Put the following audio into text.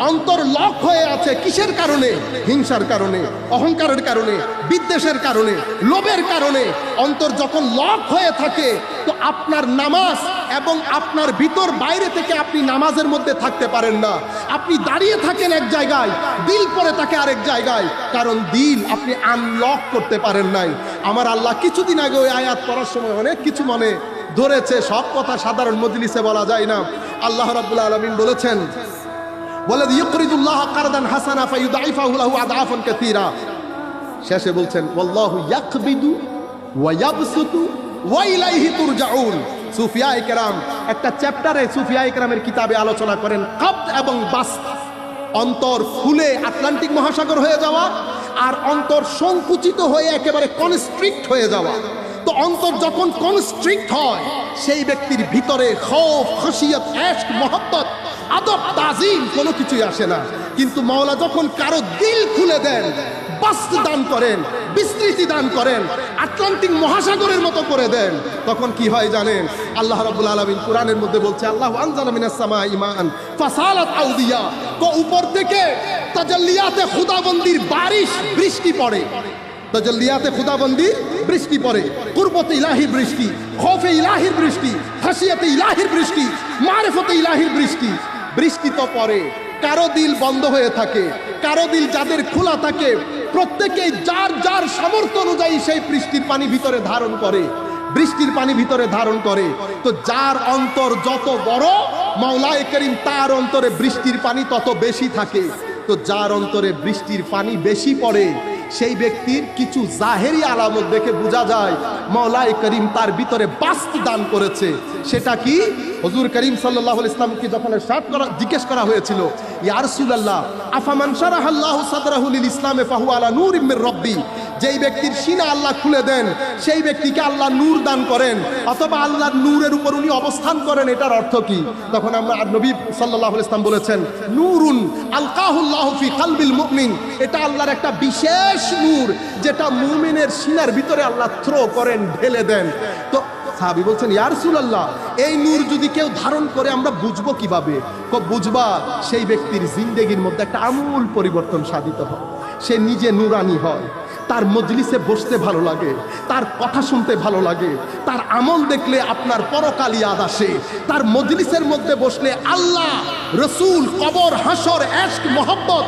অন্তর লক হয়ে আছে কিসের কারণে? হিংসার কারণে, অহংকারের কারণে, বিদ্বেষের কারণে, লোভের কারণে। অন্তর যখন লক হয়ে থাকে তো আপনার নামাজ এবং আপনার ভিতর বাইরে থেকে আপনি নামাজের মধ্যে থাকতে পারেন না। আপনি দাঁড়িয়ে থাকেন এক জায়গায়, দিল পড়ে থাকে আরেক জায়গায়, কারণ দিল আপনি আনলক করতে পারেন নাই। আমার আল্লাহ কিছুদিন আগে ওই আয়াত পড়ার সময় অনেক কিছু মনে ধরেছে, সব কথা সাধারণ মজলিসে বলা যায় না। আল্লাহ রাব্বুল আলামিন বলেছেন, ওয়ালাযী ইউকরিদুল্লাহ কারদান হাসানা ফায়ুদাইফাহু লাহু আদআফান কাসীরা। শেষে বলছেন ওয়াল্লাহু ইয়াকবিদু ওয়া ইয়াবসুতু ওয়া ইলাইহি তুরজাউন। সুফিয়ায়ে কেরাম একটা চ্যাপ্টারে সুফিয়ায়ে কেরামের কিতাবে আলোচনা করেন কবদ এবং বাসত, অন্তর খুলে আটলান্টিক মহাসাগর হয়ে যাওয়া আর অন্তর সংকুচিত হয়ে একেবারে কনস্ট্রিক্ট হয়ে যাওয়া। তো অন্তর যখন কনস্ট্রিক্ট হয় সেই ব্যক্তির ভিতরে খৌফ, খশিয়ত, ইশক, মহব্বত, আদব, তাজিম কোনো কিছুই আসে না। কিন্তু মাওলা যখন কারো দিল খুলে দেন, বাস্ত দান করেন, বিস্তৃতি দান করেন, আটলান্টিক মহাসাগরের মতো করে দেন, তখন কি হয় জানেন? আল্লাহ রাব্বুল আলামিন কোরআনের মধ্যে বলছে, আল্লাহু আনজালা মিনাস সামাই মাআন ফাসালাত আউদিয়া। তো উপর থেকে তাজাল্লিয়াতে খুদাবন্দির বারিশ, বৃষ্টি পড়ে। তাজাল্লিয়াতে খুদাবন্দির বৃষ্টি পড়ে, কুরবতে ইলাহির বৃষ্টি, খৌফে ইলাহির বৃষ্টি, খাশিয়াতে ইলাহির বৃষ্টি, মারিফতে ইলাহির বৃষ্টি। বৃষ্টি তো পড়ে, কারো দিল বন্ধ হয়ে থাকে, কারো দিল যাদের খোলা থাকে, প্রত্যেকেই যার যার সামর্থ্য অনুযায়ী সেই বৃষ্টির পানি ভিতরে ধারণ করে, বৃষ্টির পানি ভিতরে ধারণ করে। তো যার অন্তর যত বড়, মাওলায়ে করিম তার অন্তরে বৃষ্টির পানি তত বেশি থাকে। তো যার অন্তরে বৃষ্টির পানি বেশি পড়ে সেই ব্যক্তির কিছু জাহেরি আলামত দেখে বোঝা যায় মাওলায়ে করিম তার ভিতরে বাস্ত দান করেছে। সেটা কি? হুজুর করিম সাল্লাল্লাহু আলাইহি ওয়াসাল্লামকে যখন জিজ্ঞেস করা হয়েছিল, ইয়া রাসূলুল্লাহ আফামান শারাহাল্লাহু সাদরাহু লিল ইসলামে ফাহুয়া আলা নূরিম মির রাব্বি। যেই ব্যক্তির সিনা আল্লাহ খুলে দেন সেই ব্যক্তিকে আল্লাহ নূর দান করেন, অথবা আল্লাহর নূরের উপর উনি অবস্থান করেন, এটার অর্থ কি? তখন আমরা নবী সাল্লাল্লাহু আলাইহি ওয়াসাল্লাম বলেছেন, নূরুন আলকাহুল্লাহু ফি কলবিল মুমিন। এটা আল্লাহর একটা বিশেষ নূর যেটা মুমিনের সিনার ভিতরে আল্লাহ থ্রো করেন, ঢেলে দেন। তো সাহাবী বলছেন, ইয়া রাসূলুল্লাহ এই নূর যদি কেউ ধারণ করে আমরা বুঝবো কিভাবে? বুঝবা সেই ব্যক্তির জিন্দেগির মধ্যে একটা আমূল পরিবর্তন সাধিত হয়, সে নিজে নূরানি হয়, তার মজলিসে বসতে ভালো লাগে, তার কথা শুনতে ভালো লাগে, তার আমল দেখলে আপনার পরকাল ইয়াদ আসে, তার মজলিসের মধ্যে বসলে আল্লাহ, রসুল, কবর, হাসর, ইশক, মহব্বত